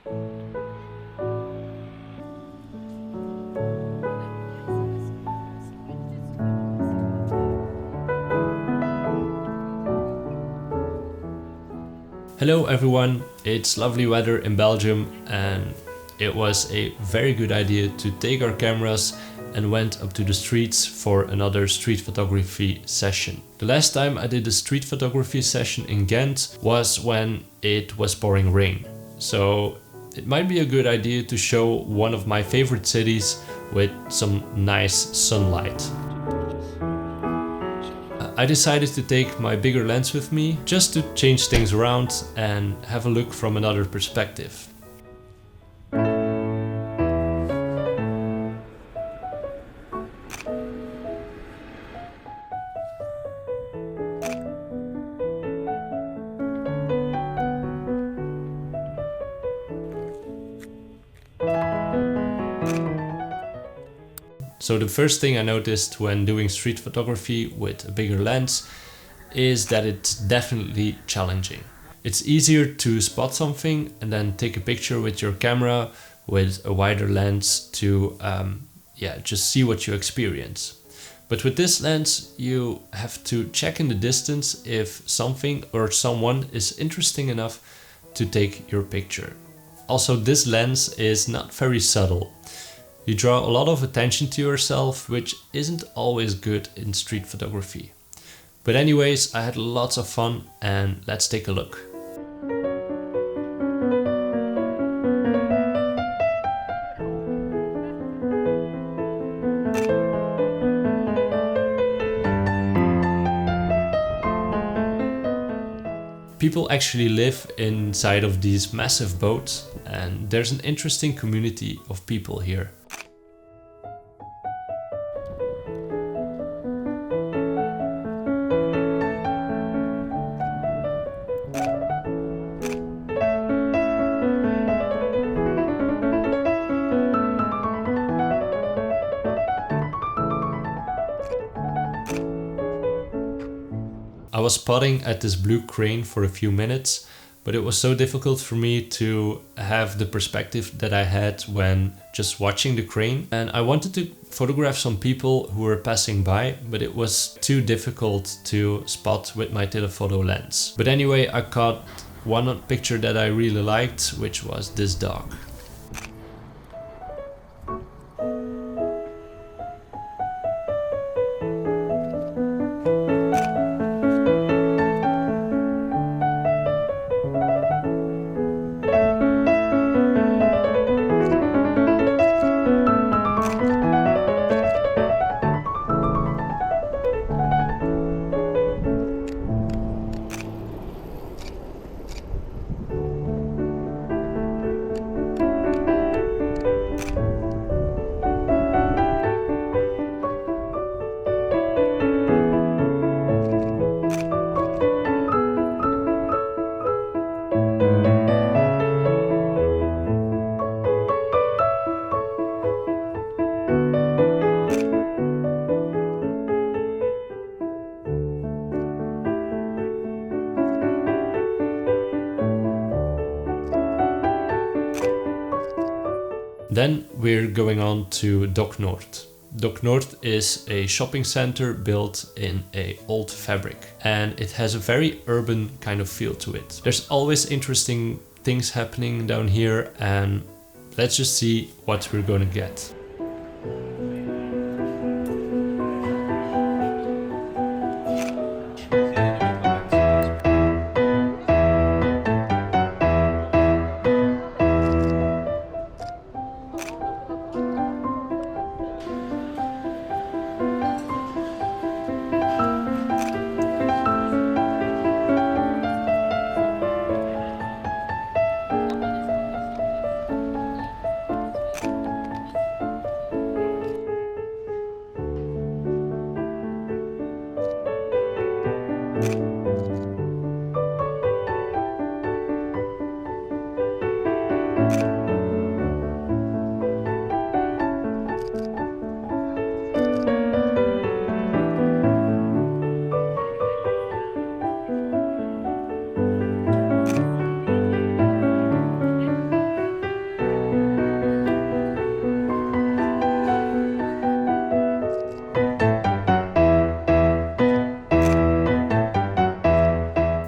Hello everyone, it's lovely weather in Belgium and it was a very good idea to take our cameras and went up to the streets for another street photography session. The last time I did a street photography session in Ghent was when it was pouring rain. So it might be a good idea to show one of my favorite cities with some nice sunlight. I decided to take my bigger lens with me just to change things around and have a look from another perspective. So the first thing I noticed when doing street photography with a bigger lens is that it's definitely challenging. It's easier to spot something and then take a picture with your camera with a wider lens to just see what you experience. But with this lens, you have to check in the distance if something or someone is interesting enough to take your picture. Also, this lens is not very subtle. You draw a lot of attention to yourself, which isn't always good in street photography. But anyways, I had lots of fun and let's take a look. People actually live inside of these massive boats and there's an interesting community of people here. I was spotting at this blue crane for a few minutes, but it was so difficult for me to have the perspective that I had when just watching the crane. And I wanted to photograph some people who were passing by, but it was too difficult to spot with my telephoto lens. But anyway, I caught one picture that I really liked, which was this dog. Then we're going on to Dock Noord. Dock Noord is a shopping center built in an old fabric and it has a very urban kind of feel to it. There's always interesting things happening down here and let's just see what we're gonna get.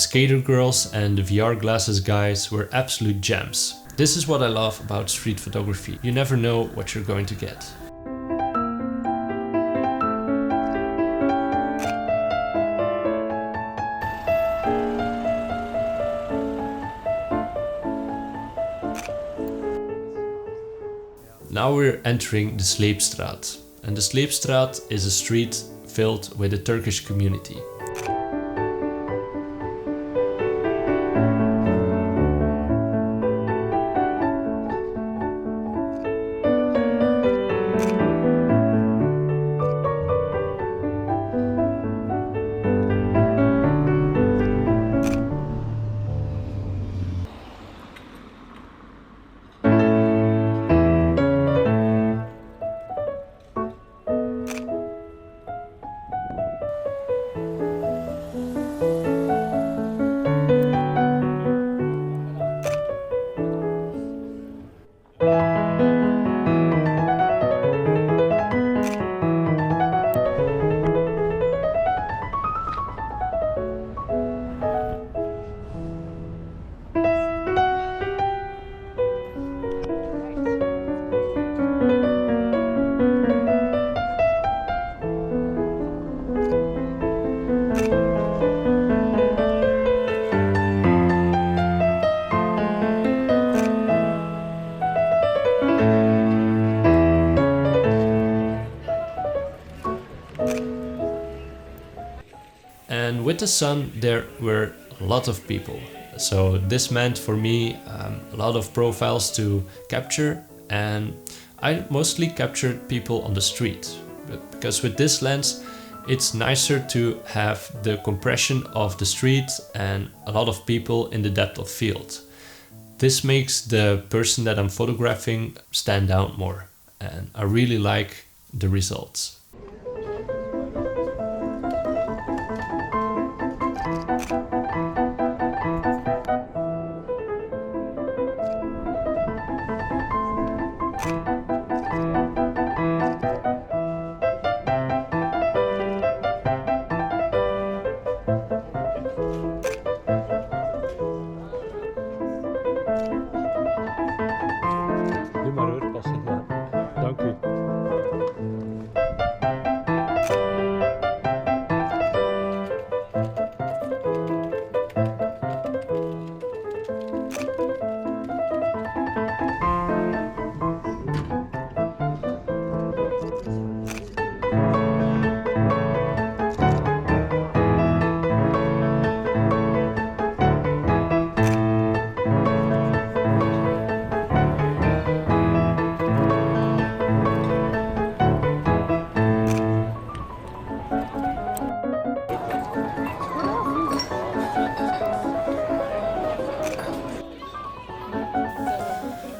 skater girls and the VR glasses guys were absolute gems. This is what I love about street photography. You never know what you're going to get. Now we're entering the Sleepstraat. And the Sleepstraat is a street filled with a Turkish community. And with the sun there were a lot of people. So this meant for me a lot of profiles to capture, and I mostly captured people on the street. Because with this lens it's nicer to have the compression of the street and a lot of people in the depth of field. This makes the person that I'm photographing stand out more, and I really like the results. Doe maar hoor, pas het wel. Dank u.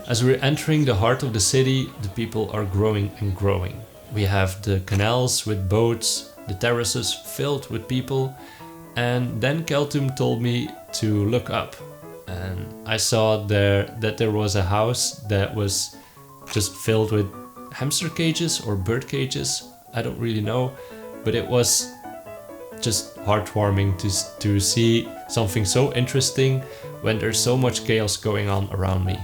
As we're entering the heart of the city, the people are growing and growing. We have the canals with boats, the terraces filled with people, and then Keltum told me to look up. And I saw that there was a house that was just filled with hamster cages or bird cages. I don't really know, but it was just heartwarming to see something so interesting when there's so much chaos going on around me.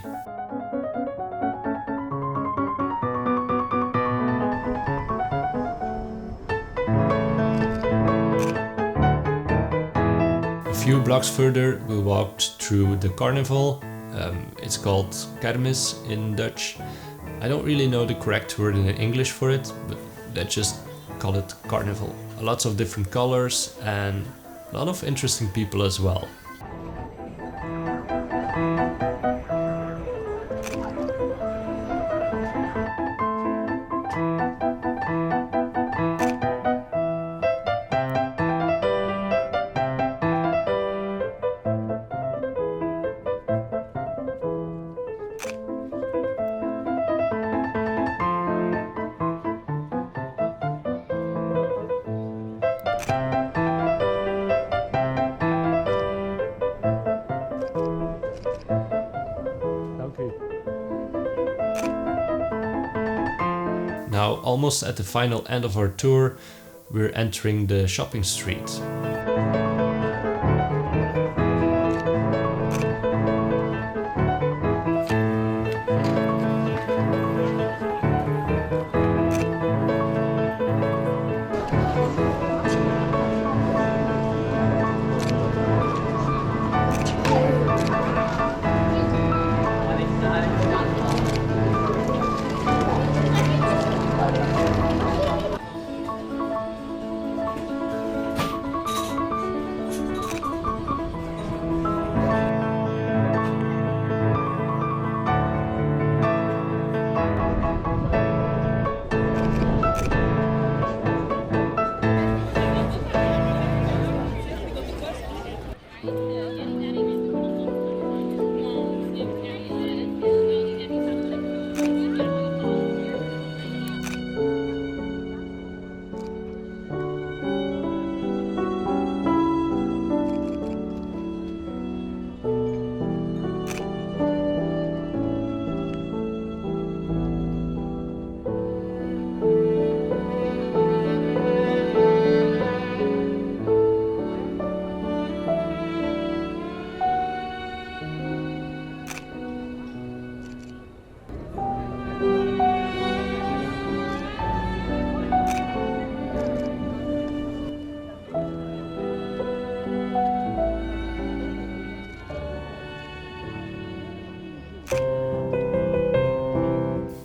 A few blocks further we walked through the Carnival. It's called Kermis in Dutch. I don't really know the correct word in English for it, but let's just call it Carnival. Lots of different colors and a lot of interesting people as well. Now, almost at the final end of our tour, we're entering the shopping street.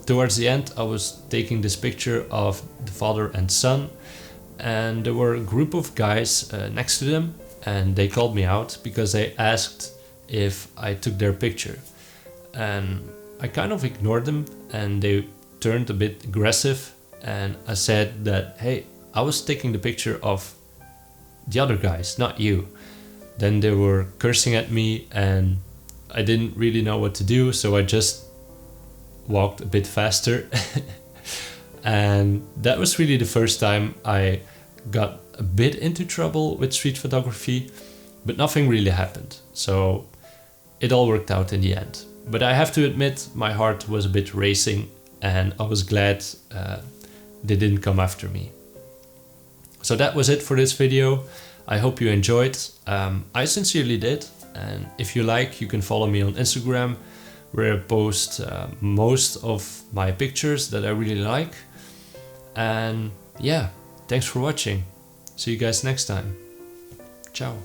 Towards the end, I was taking this picture of the father and son, and there were a group of guys next to them, and they called me out because they asked if I took their picture. And I kind of ignored them, and they turned a bit aggressive, and I said that, hey, I was taking the picture of the other guys, not you. Then they were cursing at me, and I didn't really know what to do, so I just walked a bit faster. And that was really the first time I got a bit into trouble with street photography, but nothing really happened, so it all worked out in the end. But I have to admit, my heart was a bit racing, and I was glad they didn't come after me. So that was it for this video. I hope you enjoyed. I sincerely did, and if you like, you can follow me on Instagram, where I post most of my pictures that I really like. And yeah, thanks for watching. See you guys next time. Ciao.